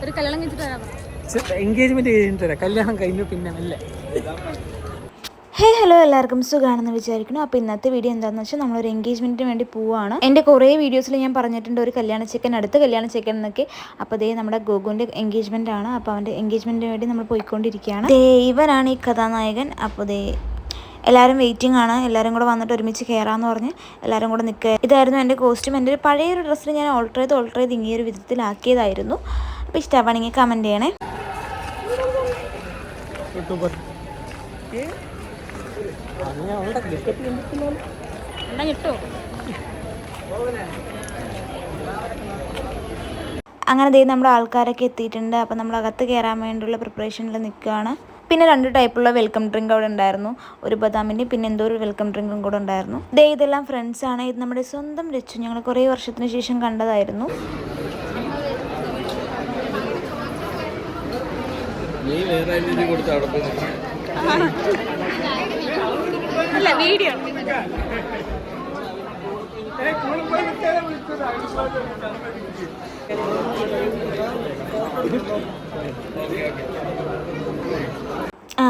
ഒരു കല്യാണം എൻഗേജ്മെന്റ് കഴിഞ്ഞിട്ട് തരാം. കല്യാണം കഴിഞ്ഞു പിന്നെ അല്ലേ. ഹേ ഹലോ, എല്ലാവർക്കും സുഖമാണെന്ന് വിചാരിക്കുന്നു. അപ്പോൾ ഇന്നത്തെ വീഡിയോ എന്താണെന്ന് വെച്ചാൽ നമ്മളൊരു എൻഗേജ്മെൻറ്റിന് വേണ്ടി പോവുകയാണ്. എൻ്റെ കുറേ വീഡിയോസിൽ ഞാൻ പറഞ്ഞിട്ടുണ്ട് ഒരു കല്യാണ ചെക്കൻ, അടുത്ത കല്യാണ ചെക്കൻ എന്നൊക്കെ. അപ്പോൾ ദേ നമ്മുടെ ഗോകുവിൻ്റെ എൻഗേജ്മെൻ്റ് ആണ്. അപ്പോൾ അവൻ്റെ എൻഗേജ്മെൻറ്റിന് വേണ്ടി നമ്മൾ പോയിക്കൊണ്ടിരിക്കുകയാണ്. ദേ ഇവനാണ് ഈ കഥാനായകൻ. അപ്പോൾ ദേ എല്ലാവരും വെയിറ്റിംഗ് ആണ്. എല്ലാവരും കൂടെ വന്നിട്ട് ഒരുമിച്ച് കയറാമെന്ന് പറഞ്ഞ് എല്ലാവരും കൂടെ നിൽക്കുക. ഇതായിരുന്നു എൻ്റെ കോസ്റ്റ്യൂം. എൻ്റെ ഒരു പഴയൊരു ഡ്രസ്സിൽ ഞാൻ ഓൾട്ടർ ചെയ്ത് ഈ ഒരു വിധത്തിലാക്കിയതായിരുന്നു. അപ്പോൾ ഇഷ്ടമാണെങ്കിൽ കമൻറ്റ് ചെയ്യണേ. അങ്ങനെ ദേ നമ്മുടെ ആൾക്കാരൊക്കെ എത്തിയിട്ടുണ്ട്. അപ്പം നമ്മൾ അകത്ത് കയറാൻ വേണ്ടിയുള്ള പ്രിപ്പറേഷനിൽ നിൽക്കുകയാണ്. പിന്നെ 2 ടൈപ്പുള്ള വെൽക്കം ഡ്രിങ്ക് അവിടെ ഉണ്ടായിരുന്നു. ഒരു ബദാമിൻ്റെ പിന്നെ എന്തോ ഒരു വെൽക്കം ഡ്രിങ്കും കൂടെ ഉണ്ടായിരുന്നു. ദേ ഇതെല്ലാം ഫ്രണ്ട്സാണ്. ഇത് നമ്മുടെ സ്വന്തം രച്ചു. ഞങ്ങൾ കുറേ വർഷത്തിന് ശേഷം കണ്ടതായിരുന്നു. വീഡിയോ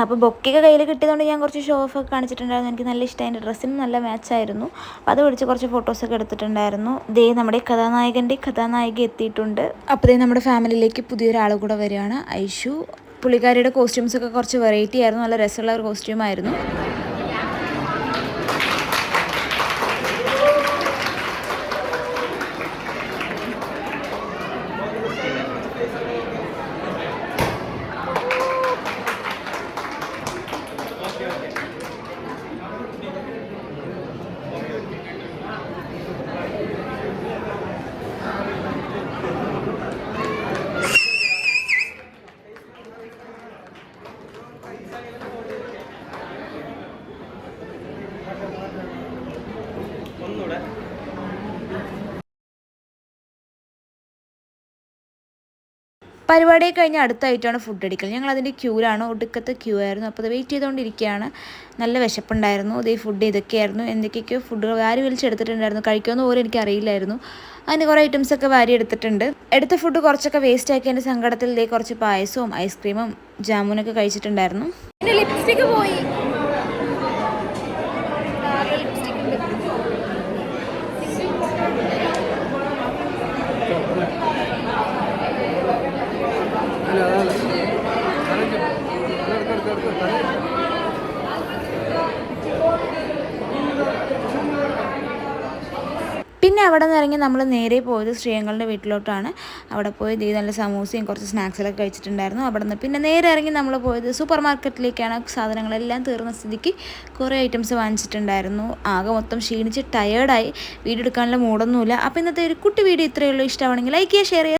അപ്പോൾ ബൊക്കെയൊക്കെ കയ്യിൽ കിട്ടിയതുകൊണ്ട് ഞാൻ കുറച്ച് ഷോ ഓഫൊക്കെ കാണിച്ചിട്ടുണ്ടായിരുന്നു. എനിക്ക് നല്ല ഇഷ്ടമായി. എൻ്റെ ഡ്രസ്സിന് നല്ല മാച്ചായിരുന്നു. അപ്പോൾ അത് പിടിച്ച് കുറച്ച് ഫോട്ടോസൊക്കെ എടുത്തിട്ടുണ്ടായിരുന്നു. ദേ നമ്മുടെ കഥാനായിക എത്തിയിട്ടുണ്ട്. അപ്പോൾ ദേ നമ്മുടെ ഫാമിലിയിലേക്ക് പുതിയൊരാൾ കൂടെ വരികയാണ്, ഐഷു. പുള്ളിക്കാരിയുടെ കോസ്റ്റ്യൂംസൊക്കെ കുറച്ച് വെറൈറ്റി ആയിരുന്നു. നല്ല രസമുള്ള ഒരു കോസ്റ്റ്യൂമായിരുന്നു. പരിപാടി കഴിഞ്ഞ് അടുത്തായിട്ടാണ് ഫുഡ് അടിക്കൽ. ഞങ്ങൾ അതിൻ്റെ ക്യൂലാണ്, ഒടുക്കത്തെ ക്യൂ ആയിരുന്നു. അപ്പോൾ അത് വെയിറ്റ് ചെയ്തുകൊണ്ടിരിക്കുകയാണ്. നല്ല വിശപ്പുണ്ടായിരുന്നു. അതേ ഫുഡ് ഇതൊക്കെയായിരുന്നു. എന്തൊക്കെയൊക്കെയോ ഫുഡുകൾ വാരി വലിച്ചെടുത്തിട്ടുണ്ടായിരുന്നു. കഴിക്കുമെന്ന് പോലും എനിക്ക് അറിയില്ലായിരുന്നു. അതിന് കുറേ ഐറ്റംസൊക്കെ വാരി എടുത്തിട്ടുണ്ട്. എടുത്ത ഫുഡ് കുറച്ചൊക്കെ വേസ്റ്റ് ആക്കി എൻ്റെ സങ്കടത്തിൽ ഇതേ കുറച്ച് പായസവും ഐസ്ക്രീമും ജാമുനൊക്കെ കഴിച്ചിട്ടുണ്ടായിരുന്നു. ലിപ്സ്റ്റിക്ക് പോയി. പിന്നെ അവിടെ നിന്ന് ഇറങ്ങി നമ്മൾ നേരെ പോയത് ശ്രീയങ്ങളുടെ വീട്ടിലോട്ടാണ്. അവിടെ പോയി നല്ല സമൂസയും കുറച്ച് സ്നാക്സിലൊക്കെ കഴിച്ചിട്ടുണ്ടായിരുന്നു. അവിടെ നിന്ന് പിന്നെ നേരെ ഇറങ്ങി നമ്മൾ പോയത് സൂപ്പർ മാർക്കറ്റിലേക്കാണ്. സാധനങ്ങളെല്ലാം തീർന്ന സ്ഥിതിക്ക് കുറേ ഐറ്റംസ് വാങ്ങിച്ചിട്ടുണ്ടായിരുന്നു. ആകെ മൊത്തം ക്ഷീണിച്ച് ടയേർഡായി. വീഡിയോ എടുക്കാനുള്ള മൂടൊന്നുമില്ല. അപ്പോൾ ഇന്നത്തെ ഒരു കുട്ടി വീഡിയോ ഇത്രയേ ഉള്ളൂ. ഇഷ്ടമാണെങ്കിൽ ലൈക്ക് ചെയ്യുക, ഷെയർ ചെയ്യുക.